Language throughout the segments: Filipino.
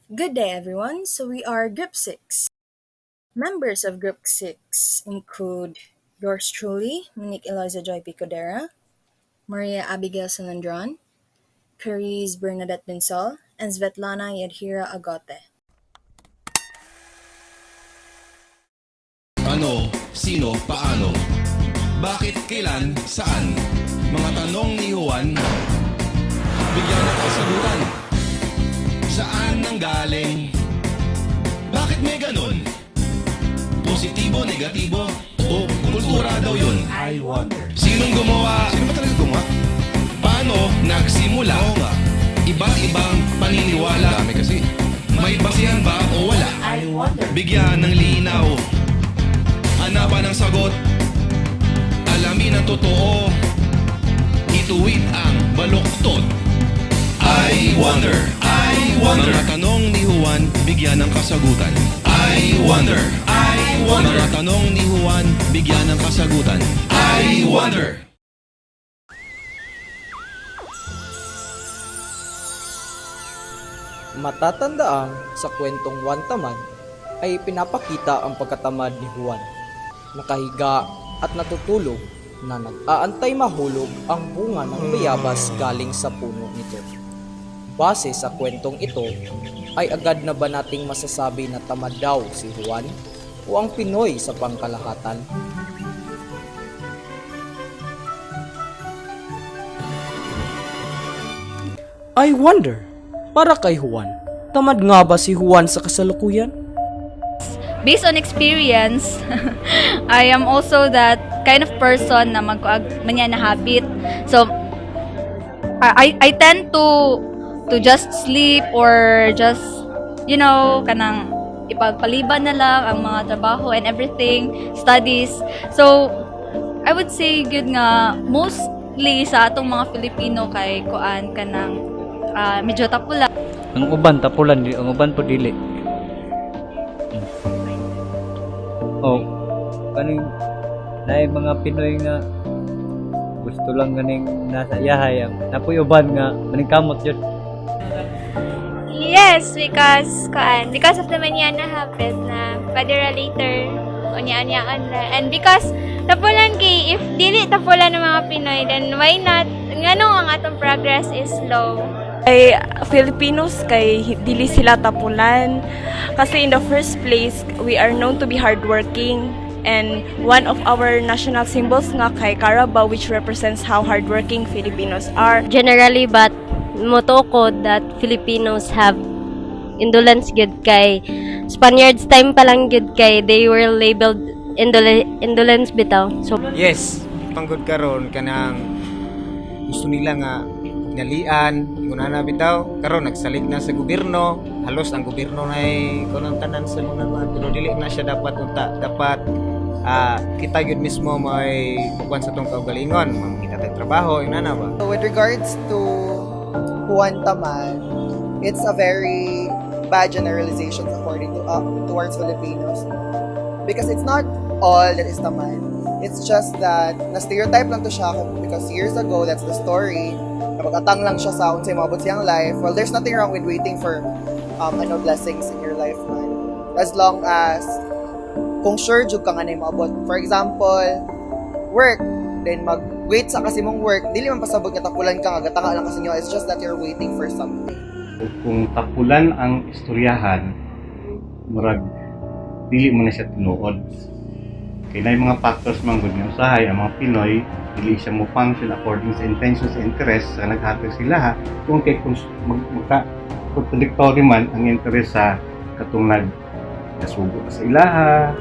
Good day, everyone. So we are Group 6. Members of Group 6 include yours truly, Monique Eloisa Joy Picodera, Maria Abigail Sanandron, Carice Bernadette Binsol, and Svetlana Yadhira Agote. Ano, sino, paano? Bakit, kailan, saan? Mga tanong ni Juan, bigyan ng kasagutan. Saan nanggaling? Bakit may ganun? Positibo, negatibo, o kultura daw yun? I wonder. Sinong gumawa? Sino ba talaga gumawa? Paano nagsimula? Oo nga. Iba't ibang paniniwala. Dami kasi. May basihan ba o wala? I wonder. Bigyan ng linaw. Hanapan ng sagot. Alamin ang totoo. Ituwid ang baluktot. I wonder. I wonder. Mga tanong ni Juan, bigyan ng kasagutan. I wonder. I wonder. Mga tanong ni Juan, bigyan ng kasagutan. I wonder. Matatandaang sa kwentong Juan Tamad ay pinapakita ang pagkatamad ni Juan. Nakahiga at natutulog na nag-aantay mahulog ang bunga ng bayabas galing sa puno nito. Base sa kwentong ito, ay agad na ba nating masasabi na tamad daw si Juan o ang Pinoy sa pangkalahatan? I wonder, para kay Juan, tamad nga ba si Juan sa kasalukuyan? Based on experience, I am also that kind of person na manya na habit. So, I tend to just sleep or just, kanang ipagpaliban na lang ang mga trabaho and everything, studies. So, I would say good nga, mostly sa atong mga Filipino kay kuan kanang medyo tapula. Ang uban tapulan, ang uban po dili. Oh, kaning naay mga Pinoy nga gusto lang ganing nasa yahay, napoy uban nga maningkamot jud. Yes, because of the manana habit na federalator, unya-unyaan na. And because tapulan kay, if dili tapulan ng mga Pinoy, then why not? Ngano ang atong progress is slow. Ay Filipinos kay dili sila tapulan kasi in the first place we are known to be hardworking, and one of our national symbols nga kay Carabao, which represents how hardworking Filipinos are. Generally, but motto ko that Filipinos have indolence good kay Spaniards time pa lang good kay they were labeled indolence bitaw. So yes, panggod karon kanang gusto nila nga nalian, ingunana bitaw karon nagsalig na sa gobyerno, halos ang gobyerno nay kunang tanan sa mga pero dili na siya dapat dapat kita yun mismo may kuwan sa tong kaugalingon, makita tayong trabaho, inana ba. So with regards to Juan Tamad, it's a very bad generalization according to towards Filipinos, because it's not all that is tamad. It's just that na-stereotype lang to siya because years ago, that's the story. Napag-atang lang siya sa unsay mabot siyang life. Well, there's nothing wrong with waiting for blessings in your life, man. As long as kung sure jud ka nga na mabot. For example, work, then mag-wait sa kasi mong work, dili man pasabot nga tapulan ka nga gatanga lang kasi nyo. It's just that you're waiting for something. Kung tapulan ang istoryahan, murag dili mo na siya tinuod. Kaya na yung mga factors mga good nga usahay, ang mga Pinoy, dili siya mo function according sa intentions and interests sa naghatag sila ha. Kung magka-contradictory man ang interest sa katong nasugo sa ilaha,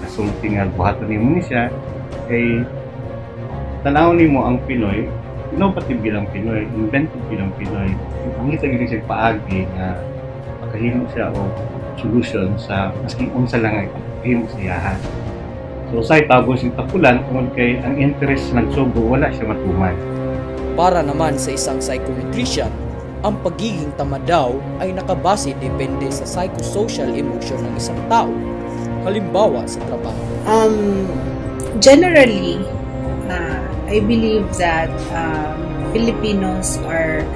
nasulti nga buhaton ni mo siya, kay tanaw ni mo ang Pinoy, innovative bilang Pinoy, inventive bilang Pinoy. Ang ito yung siya paagi na makahimo siya o solution sa masking unsa lang ay himo siya. So sa itagos yung tapulan kung kay ang interest nagsugo wala siya matuman. Para naman sa isang psychometrician, ang pagiging tamad daw ay nakabase depende sa psychosocial emotion ng isang tao. Halimbawa sa trabaho. Generally, I believe that Filipinos are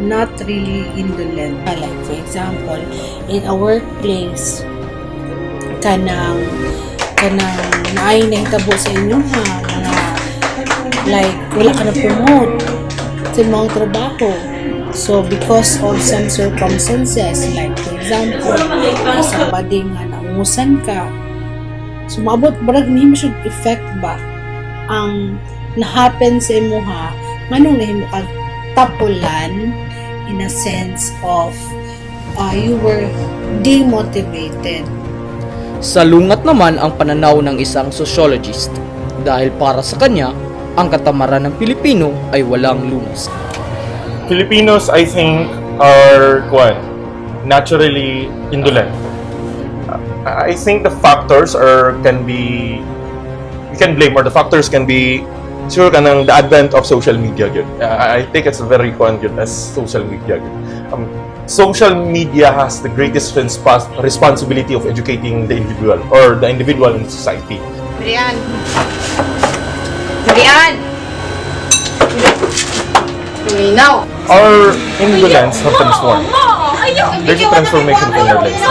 not really indolent. Like for example, in a workplace, kanang kanang naay nahitabo sa inyo ha, mga like wala ka na promote sa mga trabaho. So because of some circumstances, like for example, somebody nga naungusan ka, so maabot barag nimo siya effect ba ang na-happen sa imo ha, nganong nahimo ka tapulan in a sense of you were demotivated. Salungat naman ang pananaw ng isang sociologist dahil para sa kanya, ang katamaran ng Pilipino ay walang lunas. Filipinos, I think, are naturally indolent. I think the factors can be you can blame, or the factors can be sure kanang the advent of social media gyud. I think it's very good as social media gyud. Social media has the greatest responsibility of educating the individual or the individual in society. Brian! Brian! Now! Our indolence have transformed. There's a transformation of indolence.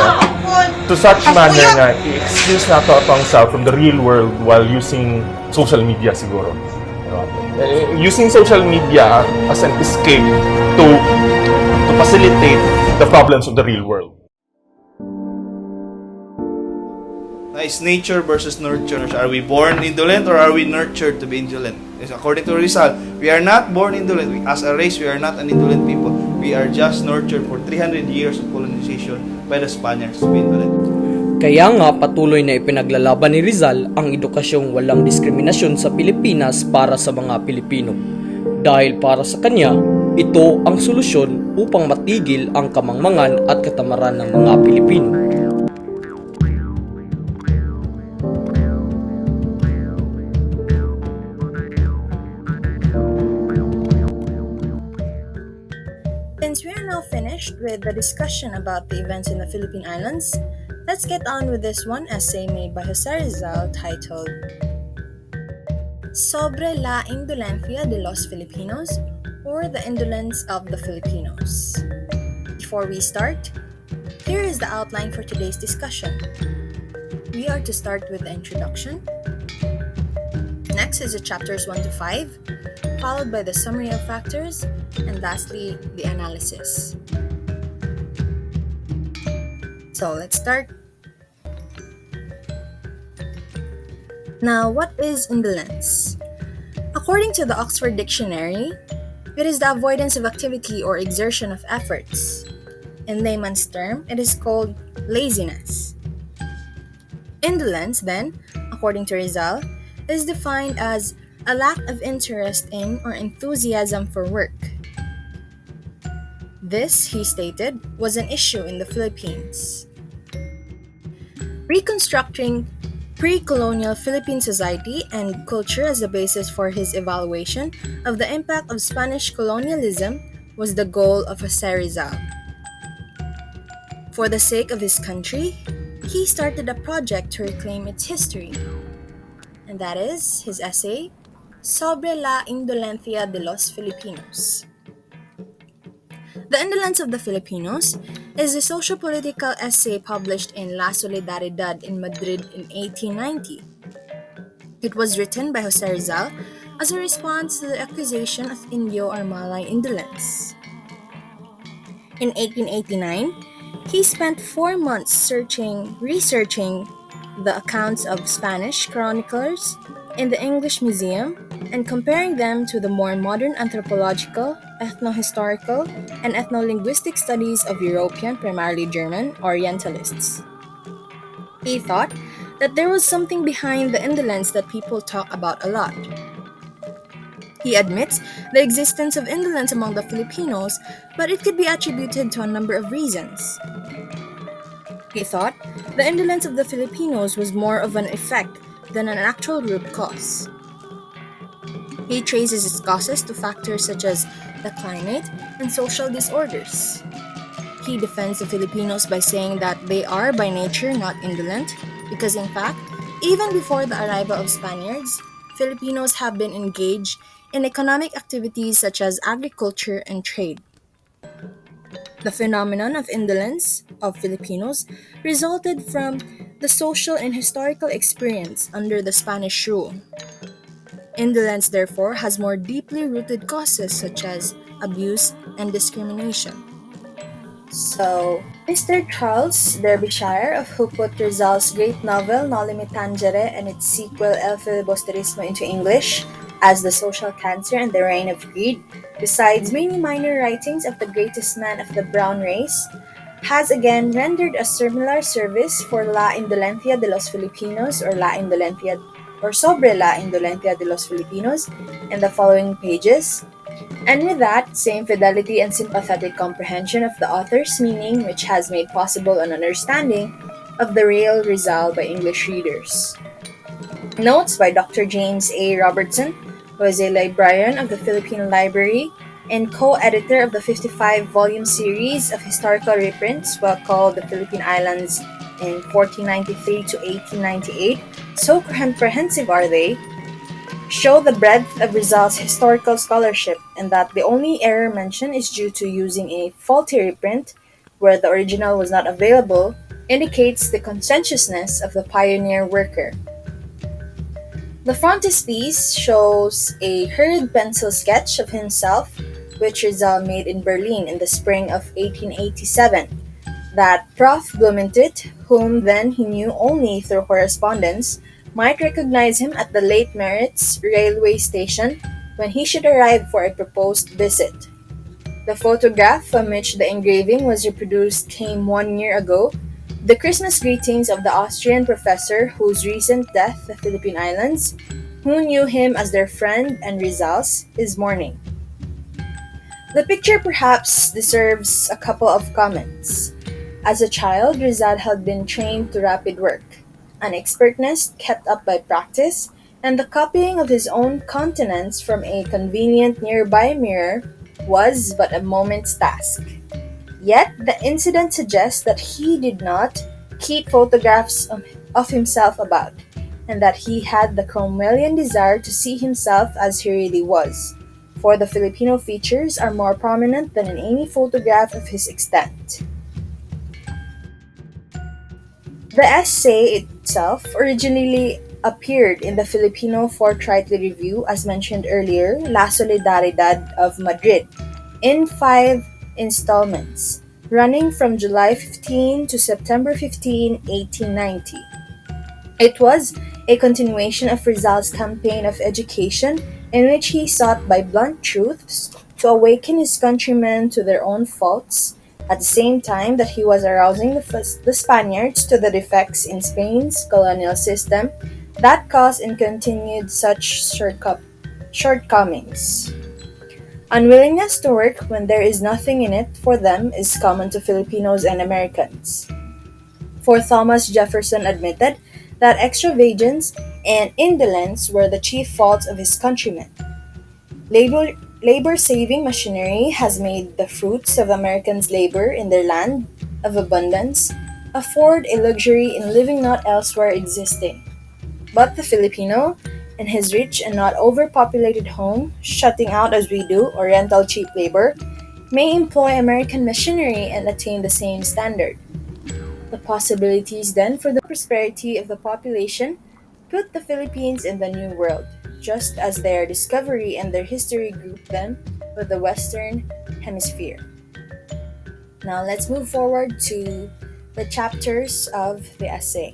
To such manner na i-excuse na to atong self from the real world while using social media siguro. Using social media as an escape to facilitate the problems of the real world. Is nature versus nurture. Are we born indolent or are we nurtured to be indolent? According to Rizal, we are not born indolent. As a race, we are not an indolent people. We are just nurtured for 300 years of colonization by the Spaniards to be indolent. Kaya nga patuloy na ipinaglalaban ni Rizal ang edukasyong walang diskriminasyon sa Pilipinas para sa mga Pilipino. Dahil para sa kanya, ito ang solusyon upang matigil ang kamangmangan at katamaran ng mga Pilipino. Since we are now finished with the discussion about the events in the Philippine Islands, let's get on with this one essay made by Jose Rizal titled Sobre la Indolencia de los Filipinos, or the Indolence of the Filipinos. Before we start, here is the outline for today's discussion. We are to start with the introduction. Next is the chapters 1 to 5, followed by the summary of factors, and lastly, the analysis. So let's start. Now, what is indolence? According to the Oxford Dictionary, it is the avoidance of activity or exertion of efforts. In layman's term, it is called laziness. Indolence, then, according to Rizal, is defined as a lack of interest in or enthusiasm for work. This, he stated, was an issue in the Philippines. Reconstructing pre-colonial Philippine society and culture as a basis for his evaluation of the impact of Spanish colonialism was the goal of Jose Rizal. For the sake of his country, he started a project to reclaim its history, and that is his essay, Sobre la Indolencia de los Filipinos. The Indolence of the Filipinos is a socio-political essay published in La Solidaridad in Madrid in 1890. It was written by Jose Rizal as a response to the accusation of Indio or Malay indolence. In 1889, he spent 4 months researching the accounts of Spanish chroniclers in the English Museum and comparing them to the more modern anthropological, ethnohistorical, and ethnolinguistic studies of European, primarily German, Orientalists. He thought that there was something behind the indolence that people talk about a lot. He admits the existence of indolence among the Filipinos, but it could be attributed to a number of reasons. He thought the indolence of the Filipinos was more of an effect than an actual root cause. He traces its causes to factors such as the climate and social disorders. He defends the Filipinos by saying that they are by nature not indolent, because in fact, even before the arrival of Spaniards, Filipinos have been engaged in economic activities such as agriculture and trade. The phenomenon of indolence of Filipinos resulted from the social and historical experience under the Spanish rule. Indolence, therefore, has more deeply rooted causes such as abuse and discrimination. So, Mr. Charles Derbyshire, of who put Rizal's great novel Noli Me Tangere and its sequel El Filibusterismo into English as The Social Cancer and the Reign of Greed, besides many minor writings of the greatest man of the brown race, has again rendered a similar service for La Indolencia de los Filipinos or La Indolencia or Sobre La Indolencia de los Filipinos in the following pages, and with that same fidelity and sympathetic comprehension of the author's meaning which has made possible an understanding of the real Rizal by English readers. Notes by Dr. James A. Robertson, who is a librarian of the Philippine Library and co-editor of the 55-volume series of historical reprints called The Philippine Islands in 1493 to 1898. So comprehensive are they, show the breadth of Rizal's historical scholarship, and that the only error mentioned is due to using a faulty reprint where the original was not available, indicates the conscientiousness of the pioneer worker. The frontispiece shows a hurried pencil sketch of himself, which Rizal made in Berlin in the spring of 1887, that Prof. Blumentritt, whom then he knew only through correspondence, might recognize him at the Late Meritz railway station when he should arrive for a proposed visit. The photograph from which the engraving was reproduced came 1 year ago, the Christmas greetings of the Austrian professor whose recent death the Philippine Islands, who knew him as their friend and Rizal's, is mourning. The picture perhaps deserves a couple of comments. As a child, Rizal had been trained to rapid work, an expertness kept up by practice, and the copying of his own countenance from a convenient nearby mirror was but a moment's task. Yet, the incident suggests that he did not keep photographs of himself about, and that he had the Cromwellian desire to see himself as he really was, for the Filipino features are more prominent than in any photograph of his extent. The essay itself originally appeared in the Filipino Fortnightly Review, as mentioned earlier, La Solidaridad of Madrid, in 5 installments, running from July 15 to September 15, 1890. It was a continuation of Rizal's campaign of education in which he sought by blunt truths to awaken his countrymen to their own faults, at the same time that he was arousing the Spaniards to the defects in Spain's colonial system that caused and continued such shortcomings. Unwillingness to work when there is nothing in it for them is common to Filipinos and Americans. For Thomas Jefferson admitted that extravagance and indolence were the chief faults of his countrymen. Labor-saving machinery has made the fruits of Americans' labor in their land of abundance afford a luxury in living not elsewhere existing. But the Filipino, in his rich and not overpopulated home, shutting out as we do Oriental cheap labor, may employ American machinery and attain the same standard. The possibilities then for the prosperity of the population put the Philippines in the New World, just as their discovery and their history grouped them with the Western Hemisphere. Now let's move forward to the chapters of the essay.